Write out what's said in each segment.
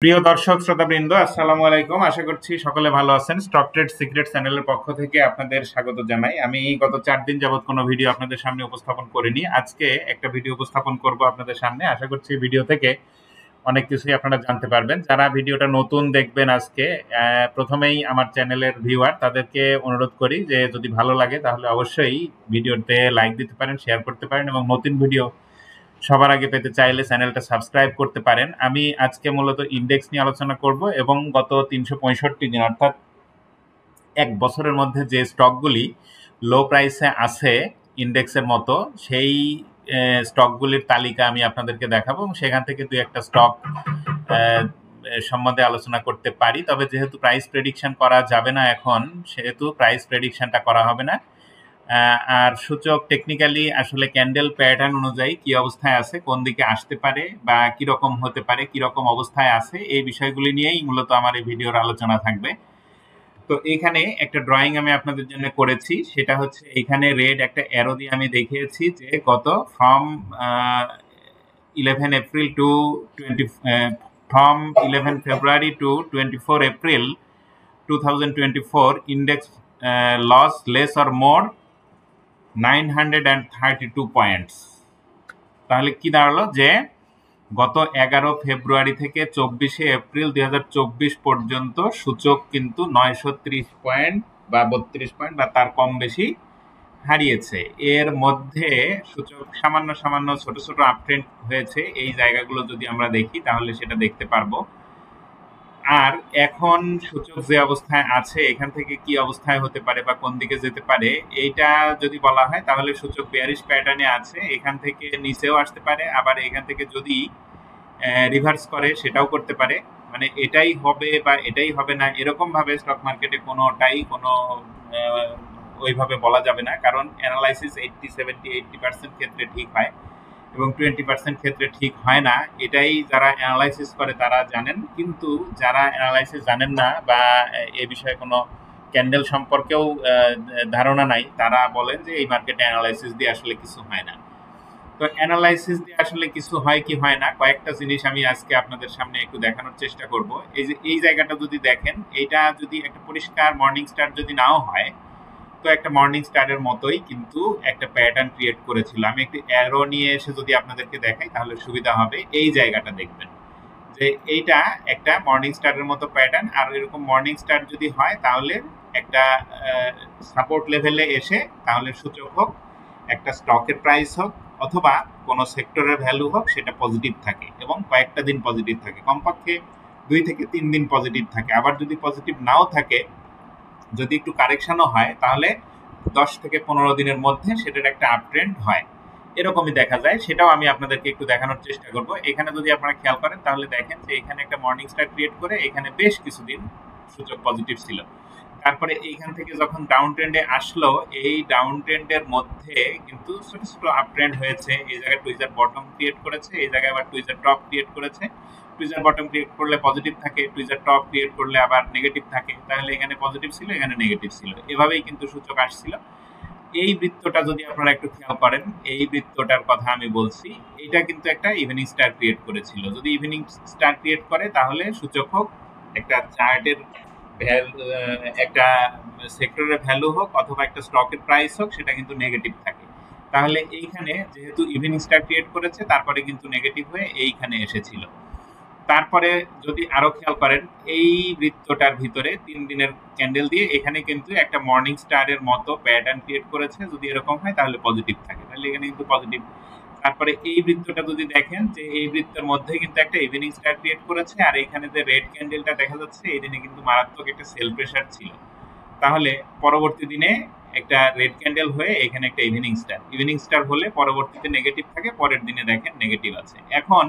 প্রিয় দর্শক শ্রোতাবৃন্দ, আসসালামু আলাইকুম। আশা করছি সকলে ভালো আছেন। স্টক ট্রেড সিক্রেট চ্যানেলের পক্ষ থেকে আপনাদের স্বাগত জানাই। আমি গত 4 দিন যাবত কোনো ভিডিও আপনাদের সামনে উপস্থাপন করিনি। আজকে একটা ভিডিও উপস্থাপন করব আপনাদের সামনে। আশা করছি ভিডিও থেকে অনেক কিছুই আপনারা জানতে পারবেন। যারা ভিডিওটা নতুন দেখবেন আজকে, প্রথমেই আমার চ্যানেলের ভিউয়ার, তাদেরকে অনুরোধ করি যে যদি ভালো লাগে তাহলে অবশ্যই ভিডিওতে লাইক দিতে পারেন, শেয়ার করতে পারেন এবং নতুন ভিডিও সবার আগে পেতে চাইলে চ্যানেলটা সাবস্ক্রাইব করতে পারেন। আমি আজকে মূলত ইন্ডেক্স নিয়ে আলোচনা করব এবং গত 365 দিন অর্থাৎ এক বছরের মধ্যে যে স্টকগুলি লো প্রাইসে আছে ইন্ডেক্সের মতো, সেই স্টকগুলির তালিকা আমি আপনাদেরকে দেখাবো এবং সেখান থেকে দুই একটা স্টক সম্বন্ধে আলোচনা করতে পারি। তবে যেহেতু প্রাইস প্রেডিকশন করা যাবে না এখন, সেহেতু প্রাইস প্রেডিকশনটা করা হবে না। আর সূচক টেকনিক্যালি আসলে ক্যান্ডেল প্যাটার্ন অনুযায়ী কি অবস্থায় আছে, কোন দিকে আসতে পারে বা কিরকম হতে পারে, কিরকম অবস্থায় আছে, এই বিষয়গুলি নিয়েই মূলত আমার এই ভিডিওর আলোচনা থাকবে। তো এখানে একটা ড্রয়িং আমি আপনাদের জন্য করেছি, সেটা হচ্ছে এখানে রেড একটা অ্যারো দিয়ে আমি দেখিয়েছি যে গত from 11 April to from 11 February to 24 April 2024 index loss less or more 932 points. তাহলে কি দাঁড়ালো যে গত 11 ফেব্রুয়ারি থেকে 24 এপ্রিল 2024 পর্যন্ত সূচক কিন্তু 930 পয়েন্ট বা 32 পয়েন্ট বা তার কম বেশি হারিয়েছে। এর মধ্যে সূচক সামান্য সামান্য ছোট ছোট আপট্রেন্ড হয়েছে। এই জায়গাগুলো যদি আমরা দেখি তাহলে সেটা দেখতে পারবো। আর এখন সূচক যে অবস্থায় আছে, এখান থেকে কি অবস্থায় হতে পারে বা কোন দিকে যেতে পারে, এইটা যদি বলা হয় তাহলে সূচক বেয়ারিশ প্যাটার্নে আছে। এখান থেকে নিচেও আসতে পারে, আবার এখান থেকে যদি রিভার্স করে সেটাও করতে পারে। মানে এটাই হবে বা এটাই হবে না, এরকম ভাবে স্টক মার্কেটে কোনোটাই ওইভাবে বলা যাবে না, কারণ অ্যানালাইসিস 80-70-80% ক্ষেত্রে ঠিক হয় এবং 20% ক্ষেত্রে ঠিক হয় না। এটাই যারা অ্যানালাইসিস করে তারা জানেন, কিন্তু যারা অ্যানালাইসিস জানেন না বা এ বিষয়ে কোনো ক্যান্ডেল সম্পর্কেও ধারণা নাই, তারা বলেন যে এই মার্কেটে অ্যানালাইসিস দিয়ে আসলে কিছু হয় না। তো অ্যানালাইসিস দিয়ে আসলে কিছু হয় কি হয় না, কয়েকটা জিনিস আমি আজকে আপনাদের সামনে একটু দেখানোর চেষ্টা করব। এই যে এই জায়গাটা যদি দেখেন, এটা যদি একটা পরিষ্কার মর্নিং স্টার যদি নাও হয়, তো একটা মর্নিং স্টারের মতোই কিন্তু একটা প্যাটার্ন ক্রিয়েট করেছিল। আমি একটু অ্যারো নিয়ে এসে যদি আপনাদেরকে দেখাই তাহলে সুবিধা হবে। এই জায়গাটা দেখবেন যে এইটা একটা মর্নিং স্টারের মতো প্যাটার্ন, আর এরকম মর্নিং স্টার যদি হয় তাহলে একটা সাপোর্ট লেভেলে এসে তাহলে সূচক হোক, একটা স্টকের প্রাইস হোক অথবা কোনো সেক্টরের ভ্যালু হোক, সেটা পজিটিভ থাকে এবং কয়েকটা দিন পজিটিভ থাকে, কমপক্ষে 2 থেকে 3 দিন পজিটিভ থাকে। আবার যদি পজিটিভ নাও থাকে, যদি একটু কারেকশনও হয়, তাহলে 10 থেকে 15 দিনের মধ্যে সেটার একটা আপট্রেন্ড হয়। এরকমই দেখা যায়, সেটাও আমি আপনাদেরকে একটু দেখানোর চেষ্টা করব। এখানে যদি আপনারা খেয়াল করেন তাহলে দেখেন যে এখানে একটা মর্নিং স্টার ক্রিয়েট করে এখানে বেশ কিছুদিন সূচক পজিটিভ ছিল। তারপরে এইখান থেকে যখন ডাউন ট্রেন্ডে আসলো, এই ডাউন ট্রেন্ডের মধ্যে কিন্তু ছোট ছোট আপট্রেন্ড হয়েছে। এই জায়গায় টুইজার বটম ক্রিয়েট করেছে, এই জায়গায় আবার টুইজার টপ ক্রিয়েট করেছে। টুইজার বটম ক্রিয়েট করলে পজিটিভ থাকে, টুইজার টপ ক্রিয়েট করলে আবার নেগেটিভ থাকে। তাহলে এখানে পজিটিভ ছিল, এখানে নেগেটিভ ছিল, এভাবেই কিন্তু সূচক আসছিল। এই বৃত্তটা যদি আপনারা একটু খেয়াল করেন, এই বৃত্তটার কথা আমি বলছি, এটা কিন্তু একটা ইভিনিং স্টার ক্রিয়েট করেছিল। যদি ইভিনিং স্টার ক্রিয়েট করে তাহলে সূচক হোক, একটা চার্টের একটা সেক্টরের ভ্যালু হোক অথবা একটা স্টকের প্রাইস হোক, সেটা কিন্তু নেগেটিভ থাকে। তাহলে এইখানে যেহেতু ইভিনিং স্টার ক্রিয়েট করেছে, তারপরে কিন্তু নেগেটিভ হয়ে এইখানে এসেছিল। তারপরে যদি আরো খেয়াল করেন, এই বৃত্তটার ভিতরে 3 দিনের ক্যান্ডেল দিয়ে এখানে কিন্তু একটা মর্নিং স্টারের মতো প্যাটার্ন ক্রিয়েট করেছে। যদি এরকম হয় তাহলে পজিটিভ থাকে, তাহলে এখানে কিন্তু পজিটিভ। তারপরে এই বৃত্তটা যদি দেখেন, যে এই বৃত্তের মধ্যে কিন্তু একটা ইভিনিং স্টার ক্রিয়েট করেছে, আর এখানে যে রেড ক্যান্ডেলটা দেখা যাচ্ছে, এই দিনে কিন্তু মারাত্মক একটা সেল প্রেসার ছিল। তাহলে পরবর্তী দিনে একটা রেড ক্যান্ডেল হয়ে এখানে একটা ইভিনিং স্টার হলে পরবর্তীতে নেগেটিভ থাকে, পরের দিনে দেখেন নেগেটিভ আছে। এখন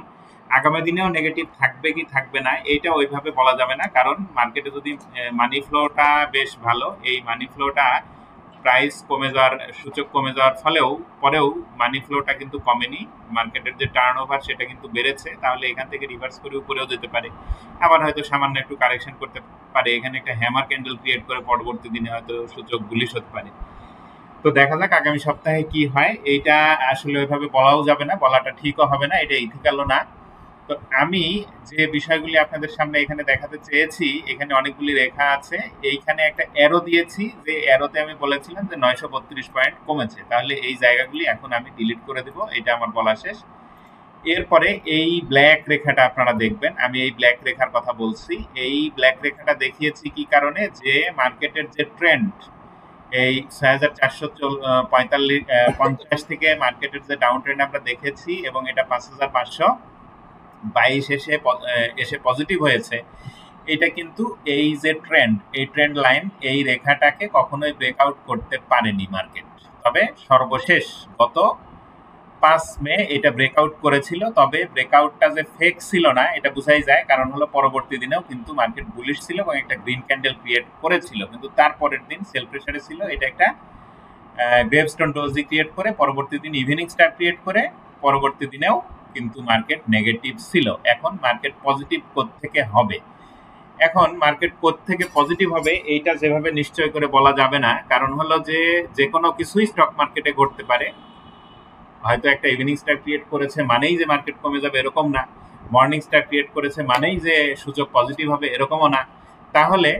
আগামী দিনেও নেগেটিভ থাকবে কি থাকবে না, এইটা ওইভাবে বলা যাবে না, কারণ মার্কেটে যদি মানি ফ্লোটা বেশ ভালো, এই মানি ফ্লোটা প্রাইস কমে যাওয়ার, সূচক কমে যাওয়ার পরেও মানি ফ্লোটা কিন্তু কমেনি। মার্কেটের যে টার্ন ওভার সেটা কিন্তু বেড়েছে। তাহলে এখান থেকে রিভার্স করে উপরেও যেতে পারে, আবার হয়তো সামান্য একটু কারেকশন করতে পারে, এখানে একটা হ্যামার ক্যান্ডেল ক্রিয়েট করে পরবর্তী দিনে হয়তো সূচক বুলিশ হতে পারে। তো দেখা যাক আগামী সপ্তাহে কি হয়। এইটা আসলে ওইভাবে বলাও যাবে না, বলাটা ঠিকও হবে না, এটা ইথিক্যালও না। তো আমি যে বিষয়গুলি আপনাদের সামনে এখানে দেখাতে চেয়েছি, এখানে অনেকগুলি রেখা আছে, এইখানে একটা অ্যারো দিয়েছি, যে অ্যারোতে আমি বলেছিলাম যে 932 পয়েন্ট কমেছে। তাহলে এই জায়গাগুলি এখন আমি ডিলিট করে দেব, এটা আমার বলা শেষ। এরপরে এই ব্ল্যাক রেখাটা আপনারা দেখবেন, আমি এই ব্ল্যাক রেখার কথা বলছি। এই ব্ল্যাক রেখাটা দেখিয়েছি কি কারণে, যে মার্কেটের যে ট্রেন্ড এই 6450 থেকে মার্কেটের যে ডাউন ট্রেন্ড আমরা দেখেছি এবং এটা 5522 এসে পজিটিভ হয়েছে, এটা কিন্তু এই যে ট্রেন্ড, এই ট্রেন্ড লাইন, এই রেখাটাকে কখনোই ব্রেকআউট করতে পারেনি মার্কেট। তবে সর্বশেষ গত 5 মে এটা ব্রেকআউট করেছিল, তবে ব্রেকআউটটা যে ফেক ছিল না এটা বোঝাই যায়, কারণ হলো পরবর্তী দিনেও কিন্তু মার্কেট বুলিশ ছিল এবং একটা গ্রিন ক্যান্ডেল ক্রিয়েট করেছিল, কিন্তু তারপরের দিন সেল প্রেসারে ছিল, এটা একটা গ্রেভস্টোন ডোজি ক্রিয়েট করে পরবর্তী দিন ইভিনিং স্টার ক্রিয়েট করে পরবর্তী দিনেও কিন্তু মার্কেট নেগেটিভ ছিল। এখন মার্কেট পজিটিভ কোত্থেকে হবে, এখন মার্কেট কোত্থেকে পজিটিভ হবে এইটা যেভাবে নিশ্চয় করে বলা যাবে না, কারণ হলো যে কোনো কিছুই স্টক মার্কেটে ঘটতে পারে। হয়তো একটা ইভিনিং স্টার ক্রিয়েট করেছে মানেই যে মার্কেট কমে যাবে এরকম না, মর্নিং স্টার ক্রিয়েট করেছে মানেই যে সূচক পজিটিভ হবে এরকমও না। তাহলে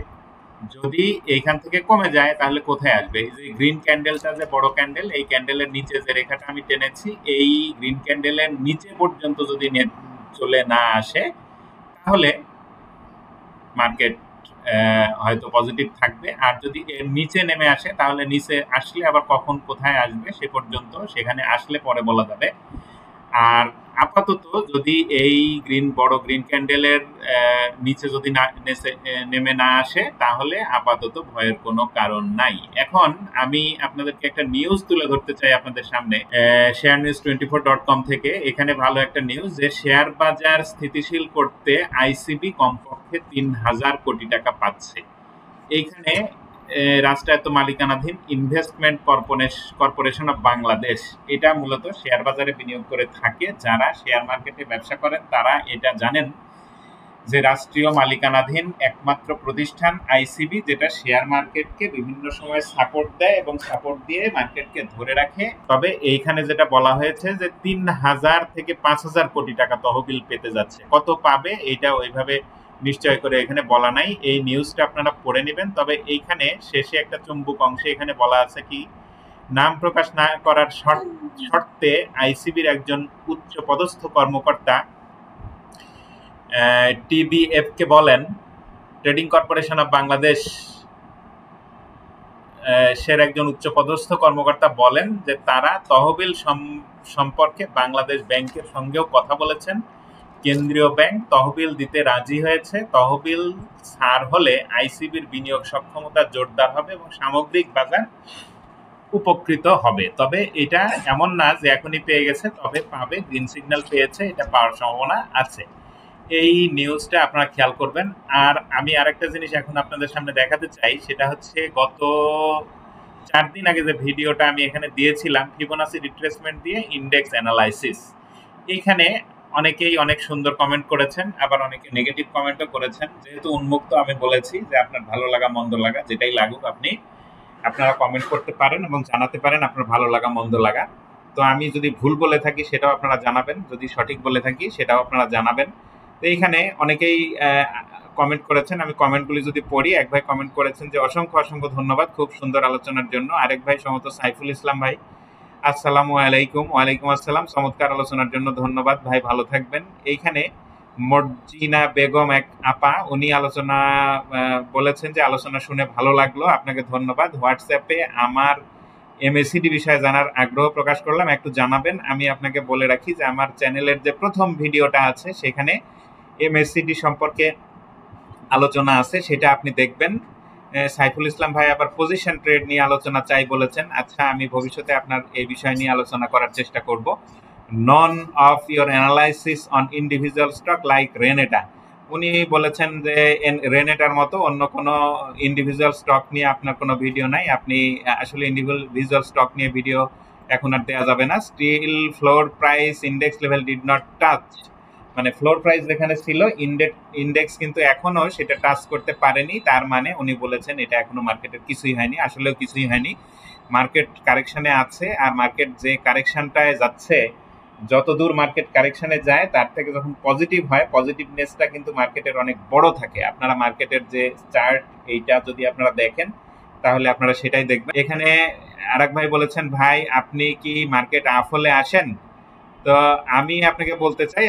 যদি এইখান থেকে কমে যায় তাহলে কোথায় আসবে? এই যে গ্রিন ক্যান্ডেলটা, যে বড় ক্যান্ডেল, এই ক্যান্ডেলের নিচে যে রেখাটা আমি টেনেছি, এই গ্রিন ক্যান্ডেলের নিচে পর্যন্ত যদি চলে না আসে তাহলে মার্কেট হয়তো পজিটিভ থাকবে। আর যদি এর নিচে নেমে আসে তাহলে নিচে আসলে আবার কখন কোথায় আসবে সে পর্যন্ত, সেখানে আসলে পরে বলা যাবে। আর আপাতত যদি এই বড় গ্রিন ক্যান্ডেলের নিচে যদি নেমে না আসে তাহলে আপাতত ভয়ের কোনো কারণ নাই। এখন আমি আপনাদেরকে একটা নিউজ তুলে ধরতে চাই আপনাদের সামনে, sharenews24.com থেকে। এখানে ভালো একটা নিউজ, যে শেয়ার বাজার স্থিতিশীল করতে আইসিবি কমপক্ষে 3000 কোটি টাকা পাচ্ছে। এইখানে রাষ্ট্রায়ত্ত মালিকানাধীন ইনভেস্টমেন্ট কর্পোরেশন অফ বাংলাদেশ, এটা মূলত শেয়ার বাজারে বিনিয়োগ করে থাকে। যারা শেয়ার মার্কেটে ব্যবসা করেন তারা এটা জানেন যে রাষ্ট্রীয় মালিকানাধীন একমাত্র প্রতিষ্ঠান আইসিবি, যেটা শেয়ার মার্কেটকে বিভিন্ন সময় সাপোর্ট দেয় এবং সাপোর্ট দিয়ে মার্কেটকে ধরে রাখে। তবে এইখানে যেটা বলা হয়েছে যে 3000 থেকে 5000 কোটি টাকা তহবিল পেতে যাচ্ছে। কত পাবে এইটা ওইভাবে নিশ্চয় করে এখানে বলা নাই, এই নিউজটা আপনারা পড়ে নেবেন। তবে এইখানে শেষে একটা চুম্বক অংশে এখানে বলা আছে কি, নাম প্রকাশ না করার শর্তে আইসিবির একজন উচ্চ পদস্থ কর্মকর্তা টিবিএফ কে বলেন, ট্রেডিং কর্পোরেশন অফ বাংলাদেশ সের একজন উচ্চ পদস্থ কর্মকর্তা বলেন যে তারা তহবিল সম্পর্কে বাংলাদেশ ব্যাংকের সঙ্গেও কথা বলেছেন। কেন্দ্রীয় ব্যাংক তহবিল দিতে রাজি হয়েছে। তহবিল ছাড় হলে আইসিবির বিনিয়োগ সক্ষমতা জোরদার হবে এবং সামগ্রিক বাজার উপকৃত হবে। তবে এটা এমন না যে এখনই পেয়ে গেছে, তবে পাবে, গ্রিন সিগন্যাল পেয়েছে, এটা পাওয়ার সম্ভাবনা আছে। এই নিউজটা আপনারা খেয়াল করবেন। আর আমি আরেকটা জিনিস এখন আপনাদের সামনে দেখাতে চাই, সেটা হচ্ছে গত 4 দিন আগে যে ভিডিওটা আমি এখানে দিয়েছিলাম ফিবোনাচি রিট্রেসমেন্ট দিয়ে ইন্ডেক্স অ্যানালাইসিস, এইখানে অনেকেই অনেক সুন্দর কমেন্ট করেছেন, আবার অনেকে নেগেটিভ কমেন্টও করেছেন। যেহেতু উন্মুক্ত, আমি বলেছি যে আপনার ভালো লাগা মন্দ লাগা যেটাই লাগুক আপনারা কমেন্ট করতে পারেন এবং জানাতে পারেন আপনার ভালো লাগা মন্দ লাগা। তো আমি যদি ভুল বলে থাকি সেটাও আপনারা জানাবেন, যদি সঠিক বলে থাকি সেটাও আপনারা জানাবেন। তো এইখানে অনেকেই কমেন্ট করেছেন, আমি কমেন্টগুলি যদি পড়ি। এক ভাই কমেন্ট করেছেন যে অসংখ্য অসংখ্য ধন্যবাদ খুব সুন্দর আলোচনার জন্য। আরেক ভাই সমত সাইফুল ইসলাম ভাই, আসসালামু আলাইকুম। ওয়ালাইকুম আসসালাম, চমৎকার আলোচনার জন্য ধন্যবাদ ভাই, ভালো থাকবেন। এইখানে মর্জিনা বেগম এক আপা, উনি আলোচনা বলেছেন যে আলোচনা শুনে ভালো লাগলো, আপনাকে ধন্যবাদ। হোয়াটসঅ্যাপে আমার এমএসিডি বিষয়ে জানার আগ্রহ প্রকাশ করলাম, একটু জানাবেন। আমি আপনাকে বলে রাখি যে আমার চ্যানেলের যে প্রথম ভিডিওটা আছে সেখানে এমএসিডি সম্পর্কে আলোচনা আছে, সেটা আপনি দেখবেন। সাইফুল ইসলাম ভাই আবার পজিশন ট্রেড নিয়ে আলোচনা চাই বলেছেন। আচ্ছা, আমি ভবিষ্যতে আপনার এই বিষয় নিয়ে আলোচনা করার চেষ্টা করব। None of your analysis on individual stock like Renata, উনি বলেছেন যে রেনেটার মতো অন্য কোনো ইন্ডিভিজুয়াল স্টক নিয়ে আপনার কোনো ভিডিও নাই। আপনি আসলে ইন্ডিভিজুয়াল স্টক নিয়ে ভিডিও এখন আর দেওয়া যাবে না। Still floor price index level did not touch, মানে ফ্লোর প্রাইস যেখানে ছিল ইন্ডেক্স কিন্তু এখনো সেটা টাচ করতে পারেনি। তার মানে উনি বলেছেন এটা এখনো মার্কেটের কিছুই হয়নি, আসলেও কিছুই হয়নি। মার্কেট কারেকশনে আছে, আর মার্কেট যে কারেকশনটায় যাচ্ছে, যত দূর মার্কেট কারেকশনে যায় তার থেকে যখন পজিটিভ হয়, পজিটিভনেসটা কিন্তু মার্কেটের অনেক বড় থাকে। আপনারা মার্কেটের যে চার্ট এইটা যদি আপনারা দেখেন তাহলে আপনারা সেটাই দেখবেন। এখানে আরেক ভাই বলেছেন, ভাই আপনি কি মার্কেট আপ হলে আসেন? তো আমি আপনাকে বলতে চাই,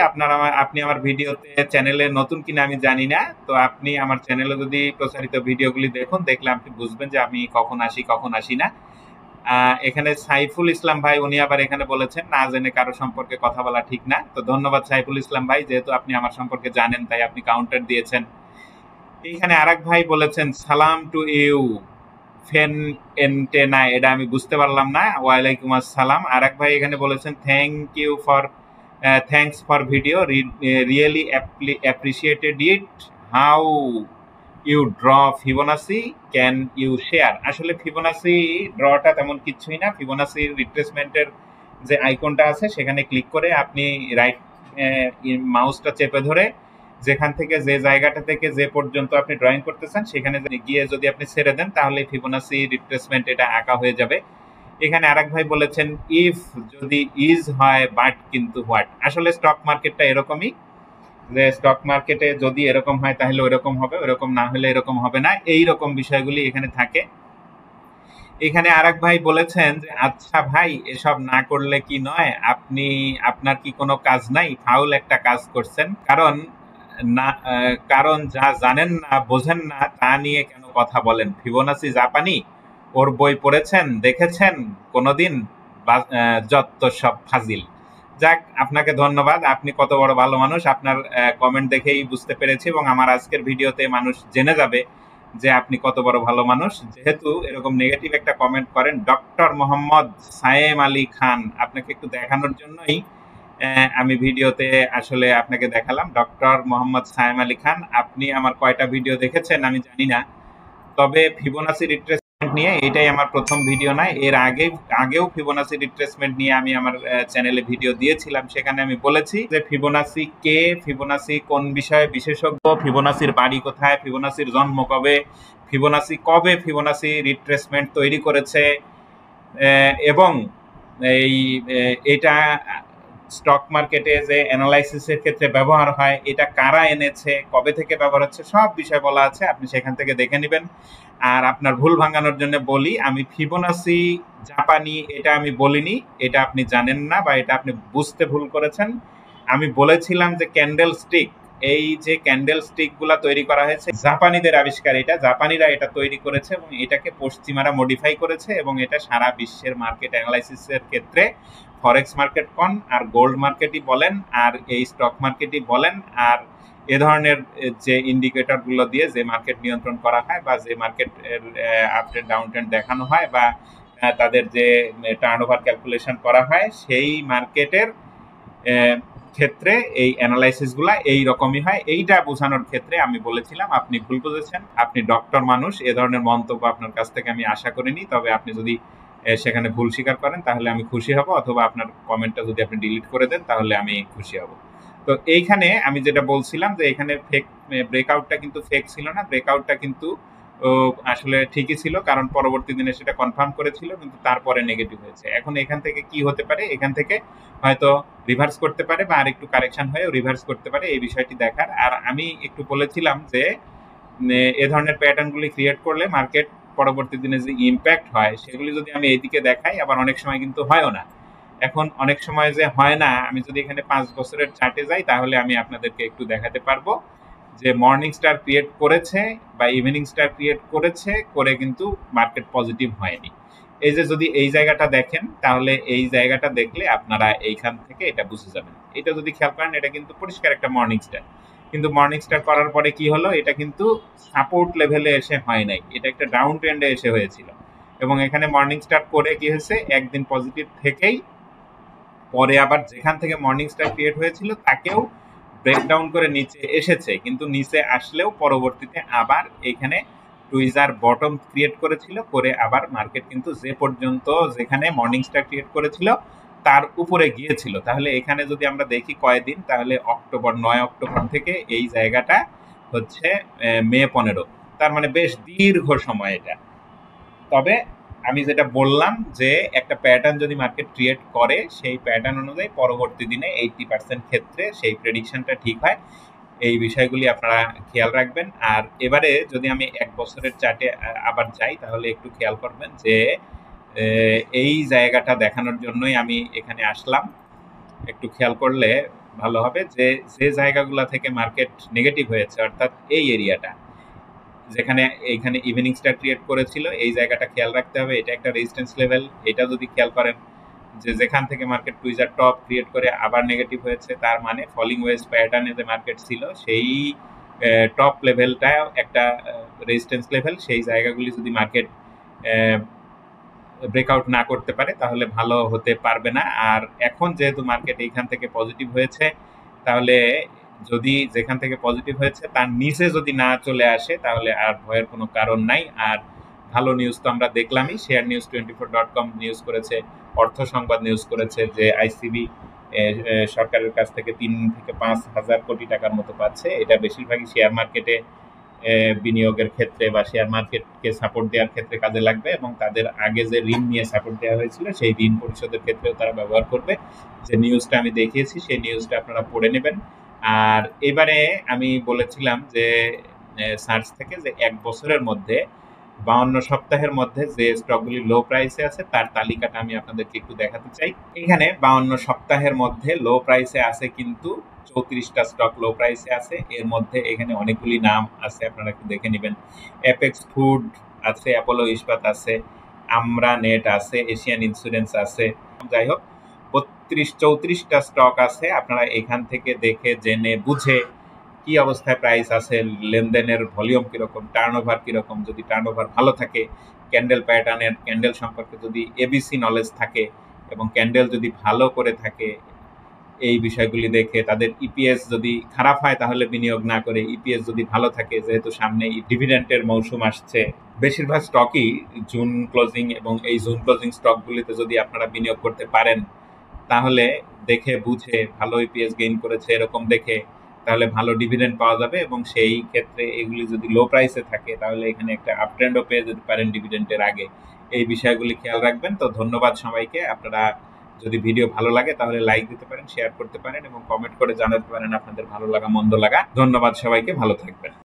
আপনি আমার ভিডিওতে চ্যানেলে নতুন কিনা আমি জানি না, তো আপনি আমার চ্যানেলে যদি প্রচারিত ভিডিওগুলি দেখুন, দেখলে আপনি বুঝবেন যে আমি কখন আসি কখন আসি না। এখানে সাইফুল ইসলাম ভাই উনি আবার এখানে বলেছেন, না জেনে কারো সম্পর্কে কথা বলা ঠিক না। তো ধন্যবাদ সাইফুল ইসলাম ভাই, যেহেতু আপনি আমার সম্পর্কে জানেন তাই আপনি কাউন্টার দিয়েছেন। এখানে আরেক ভাই বলেছেন, সালাম টু ইউ ফেন এন্টেনা, এটা আমি বুঝতে পারলাম না। ওয়ালাইকুম আসসালাম। আরেক ভাই এখানে বলেছেন, thanks for video, really appreciated it, how you draw Fibonacci, can you share? আসলে ফিবোনাসি ড্রটা তেমন কিছুই না। ফিবোনাসির রিট্রেসমেন্টের যে আইকনটা আছে সেখানে ক্লিক করে আপনি রাইট মাউসটা চেপে ধরে যেখান থেকে যে জায়গাটা থেকে যে পর্যন্ত আপনি ড্রয়িং করতেছেন সেখানে গিয়ে যদি আপনি ছেড়ে দেন তাহলে ফিবোনাসি রিট্রেসমেন্ট এটা আঁকা হয়ে যাবে। এখানে আরেক ভাই বলেছেন, ইফ যদি ইজ হয় বাট কিন্তু হোয়াট? আসলে স্টক মার্কেটটা এরকমই, যে স্টক মার্কেটে যদি এরকম হয় তাহলে ওইরকম হবে, ওইরকম না হলে এরকম হবে না, এই রকম বিষয়গুলি এখানে থাকে। এখানে আরেক ভাই বলেছেন যে, আচ্ছা ভাই এসব না করলে কি নয়, আপনার কি কোনো কাজ নাই? ফাউল একটা কাজ করছেন, কারণ যা জানেন না বোঝেন না তা নিয়ে কেন কথা বলেন? ফিবোনাসি জাপানি, ওর বই পড়েছেন দেখেছেন কোনোদিন? যত সব ফাজিল। যাক, আপনাকে ধন্যবাদ, আপনি কত বড় ভালো মানুষ, আপনার কমেন্ট দেখেই বুঝতে পেরেছি এবং আমার আজকের ভিডিওতে মানুষ জেনে যাবে যে আপনি কত বড় ভালো মানুষ, যেহেতু এরকম নেগেটিভ একটা কমেন্ট করেন। ডক্টর মোহাম্মদ সায়েম আলী খান, আপনাকে একটু দেখানোর জন্যই আমি ভিডিওতে আসলে আপনাকে দেখালাম। ডক্টর মোহাম্মদ সায়েম আলী খান, আপনি আমার কয়টা ভিডিও দেখেছেন আমি জানি না, তবে ফিবোনাসি রিট্রেসমেন্ট নিয়ে এটাই আমার প্রথম ভিডিও নয়। এর আগেও ফিবোনাসি রিট্রেসমেন্ট নিয়ে আমি আমার চ্যানেলে ভিডিও দিয়েছিলাম। সেখানে আমি বলেছি যে ফিবোনাসি কে, ফিবোনাসি কোন বিষয়ে বিশেষজ্ঞ, ফিবোনাসির বাড়ি কোথায়, ফিবোনাসির জন্ম কবে, ফিবোনাসি রিট্রেসমেন্ট তৈরি করেছে, এবং এটা স্টক মার্কেটে যে অ্যানালাইসিসের ক্ষেত্রে ব্যবহার হয়, এটা কারা এনেছে, কবে থেকে ব্যবহার হচ্ছে, সব বিষয় বলা আছে, আপনি সেখান থেকে দেখে নেবেন। আর আপনার ভুল ভাঙানোর জন্য বলি, আমি ফিবোনাসি জাপানি এটা আমি বলিনি, এটা আপনি জানেন না বা এটা আপনি বুঝতে ভুল করেছেন। আমি বলেছিলাম যে ক্যান্ডেল স্টিক, এই যে ক্যান্ডেল স্টিক গুলা তৈরি করা হয়েছে জাপানিদের আবিষ্কার, এটা জাপানিরা এটা তৈরি করেছে এবং এটাকে পশ্চিমারা মডিফাই করেছে এবং এটা সারা বিশ্বের মার্কেট অ্যানালাইসিসের ক্ষেত্রে ফরেক্স মার্কেট কন আর গোল্ড মার্কেটই বলেন আর এই স্টক মার্কেটই বলেন আর এ ধরনের যে ইন্ডিকেটর গুলো দিয়ে যে মার্কেট নিয়ন্ত্রণ করা হয় বা যে মার্কেটের আপ ট্রেন্ড ডাউন ট্রেন্ড দেখানো হয় বা তাদের যে টার্নওভার ক্যালকুলেশন করা হয়, সেই মার্কেটের ক্ষেত্রে এই অ্যানালাইসিস গুলা এই রকমই হয়। এইটা বোঝানোর ক্ষেত্রে আমি বলেছিলাম, আপনি ভুল বুঝেছেন, আপনি ডক্টর মানুষ, এ ধরনের মন্তব্য আপনার কাছ থেকে আমি আশা করিনি। তবে আপনি যদি সেখানে ভুল স্বীকার করেন তাহলে আমি খুশি হব, অথবা আপনার কমেন্টটা যদি আপনি ডিলিট করে দেন তাহলে আমি খুশি হব। তো এইখানে আমি যেটা বলছিলাম যে এখানে ফেক ব্রেকআউটটা কিন্তু ফেক ছিল না, ব্রেকআউটটা কিন্তু আসলে ঠিকই ছিল, কারণ পরবর্তী দিনে সেটা কনফার্ম করেছিল কিন্তু তারপরে নেগেটিভ হয়েছে। এখন এখান থেকে কি হতে পারে, এখান থেকে হয়তো রিভার্স করতে পারে বা আর একটু কারেকশন হয়ে রিভার্স করতে পারে, এই বিষয়টি দেখার। আর আমি একটু বলেছিলাম যে এ ধরনের প্যাটার্নগুলি ক্রিয়েট করলে মার্কেট পরবর্তী দিনে যে ইম্প্যাক্ট হয় সেগুলি যদি আমি এইদিকে দেখাই, আবার অনেক সময় কিন্তু হয়ও না। এখন অনেক সময় যে হয় না, আমি যদি এখানে 5 বছরের চার্টে যাই তাহলে আমি আপনাদেরকে একটু দেখাতে পারবো যে মর্নিং স্টার ক্রিয়েট করেছে বা ইভিনিং স্টার ক্রিয়েট করেছে, করে কিন্তু মার্কেট পজিটিভ হয়নি। এই যে যদি এই জায়গাটা দেখেন তাহলে এই জায়গাটা দেখলে আপনারা এইখান থেকে এটা বুঝে যাবেন। এটা যদি খেয়াল করেন, এটা কিন্তু পরিষ্কার একটা মর্নিং স্টার, কিন্তু মর্নিং স্টার করার পরে কি হলো, এটা কিন্তু সাপোর্ট লেভেলে এসে হয় নাই, এটা একটা ডাউন ট্রেন্ডে এসে হয়েছিল। এবং এখানে মর্নিং স্টার করে কি হয়েছে, একদিন পজিটিভ থেকেই পরে আবার যেখান থেকে মর্নিং স্টার ক্রিয়েট হয়েছিল তাকেও ব্রেকডাউন করে নিচে এসেছে, কিন্তু নিচে আসলেও পরবর্তীতে আবার এখানে টুইজার বটম ক্রিয়েট করেছিল, করে আবার মার্কেট কিন্তু যে পর্যন্ত যেখানে মর্নিং স্টার ক্রিয়েট করেছিল তার উপরে গিয়েছিল। তাহলে এখানে যদি আমরা দেখি কয়দিন, তাহলে 9 অক্টোবর থেকে এই জায়গাটা হচ্ছে মে 15, তার মানে বেশ দীর্ঘ সময় এটা। তবে আমি যেটা বললাম যে একটা প্যাটার্ন যদি মার্কেট ক্রিয়েট করে সেই প্যাটার্ন অনুযায়ী পরবর্তী দিনে 80% ক্ষেত্রে সেই প্রেডিকশনটা ঠিক হয়। এই বিষয়গুলি আপনারা খেয়াল রাখবেন। আর এবারে যদি আমি 1 বছরের চার্টে আবার যাই তাহলে একটু খেয়াল করবেন যে এই জায়গাটা দেখানোর জন্যই আমি এখানে আসলাম। একটু খেয়াল করলে ভালো হবে যে যে জায়গাগুলা থেকে মার্কেট নেগেটিভ হয়েছে অর্থাৎ এই এরিয়াটা যেখানে এইখানে ইভিনিং স্টার ক্রিয়েট করেছিল এই জায়গাটা খেয়াল রাখতে হবে। এটা একটা রেজিস্ট্যান্স লেভেল, এটা যদি খেয়াল করেন যে যেখান থেকে মার্কেট টুইজার টপ ক্রিয়েট করে আবার নেগেটিভ হয়েছে তার মানে ফলিং ওয়েজ প্যাটার্নে যে মার্কেট ছিল সেই টপ লেভেলটা একটা রেজিস্ট্যান্স লেভেল। সেই জায়গাগুলি যদি মার্কেট ব্রেকআউট না করতে পারে তাহলে ভালো হতে পারবে না। আর এখন যেহেতু মার্কেট এইখান থেকে পজিটিভ হয়েছে তাহলে যদি যেখান থেকে পজিটিভ হয়েছে তার নিচে যদি না চলে আসে তাহলে আর ভয়ের কোনো কারণ নাই। আর ভালো নিউজ তো আমরা দেখলামই, শেয়ারনিউজ24.com নিউজ করেছে, অর্থ সংবাদ নিউজ করেছে যে আইসিবি সরকারের কাছ থেকে 3 থেকে 5 হাজার কোটি টাকার মতো পাচ্ছে। এটা বেশিরভাগই শেয়ার মার্কেটে বিনিয়োগের ক্ষেত্রে বা শেয়ার মার্কেটকে সাপোর্ট দেওয়ার ক্ষেত্রে কাজে লাগবে এবং তাদের আগে যে ঋণ নিয়ে সাপোর্ট দেওয়া হয়েছিল সেই ঋণ পরিশোধের ক্ষেত্রেও তারা ব্যবহার করবে। যে নিউজটা আমি দেখিয়েছি সেই নিউজটা আপনারা পড়ে নেবেন। আর এবারে আমি বলেছিলাম যে সার্চ থেকে যে 1 বছরের মধ্যে 52 সপ্তাহের মধ্যে যে স্টকগুলি লো প্রাইসে আছে তার তালিকাটা আমি আপনাদেরকে একটু দেখাতে চাই। এখানে 52 সপ্তাহের মধ্যে লো প্রাইসে আছে কিন্তু 34টা স্টক লো প্রাইসে আছে। এর মধ্যে এখানে অনেকগুলি নাম আছে, আপনারা একটু দেখে নেবেন। অ্যাপেক্স ফুড আছে, অ্যাপোলো ইস্পাত আছে, আমরা নেট আছে, এশিয়ান ইন্স্যুরেন্স আছে। যাই হোক 34টা স্টক আছে। আপনারা এখান থেকে দেখে জেনে বুঝে কি অবস্থায় প্রাইস আছে, লেনদেনের ভলিউম কিরকম, টার্নওভার কিরকম, যদি টার্নওভার ভালো থাকে, ক্যান্ডেল প্যাটার্নের ক্যান্ডেল সম্পর্কে যদি এবিসি নলেজ থাকে এবং ক্যান্ডেল যদি ভালো করে থাকে এই বিষয়গুলি দেখে, তাদের ইপিএস যদি খারাপ হয় তাহলে বিনিয়োগ না করে ইপিএস যদি ভালো থাকে, যেহেতু সামনে ডিভিডেন্টের মৌসুম আসছে, বেশিরভাগ স্টকই জুন ক্লোজিং এবং এই জুন ক্লোজিং স্টকগুলিতে যদি আপনারা বিনিয়োগ করতে পারেন তাহলে দেখে বুঝে ভালো ইপিএস গেইন করেছে এরকম দেখে তাহলে ভালো ডিভিডেন্ড পাওয়া যাবে এবং সেই ক্ষেত্রে এগুলি যদি লো প্রাইসে থাকে তাহলে এখানে একটা আপট্রেন্ডও পেয়ে যেতে পারেন ডিভিডেন্টের আগে। এই বিষয়গুলি খেয়াল রাখবেন। তো ধন্যবাদ সবাইকে। আপনারা যদি ভিডিও ভালো লাগে তাহলে লাইক দিতে পারেন, শেয়ার করতে পারেন এবং কমেন্ট করে জানাতে পারেন আপনাদের ভালো লাগা মন্দ লাগা। ধন্যবাদ সবাইকে, ভালো থাকবেন।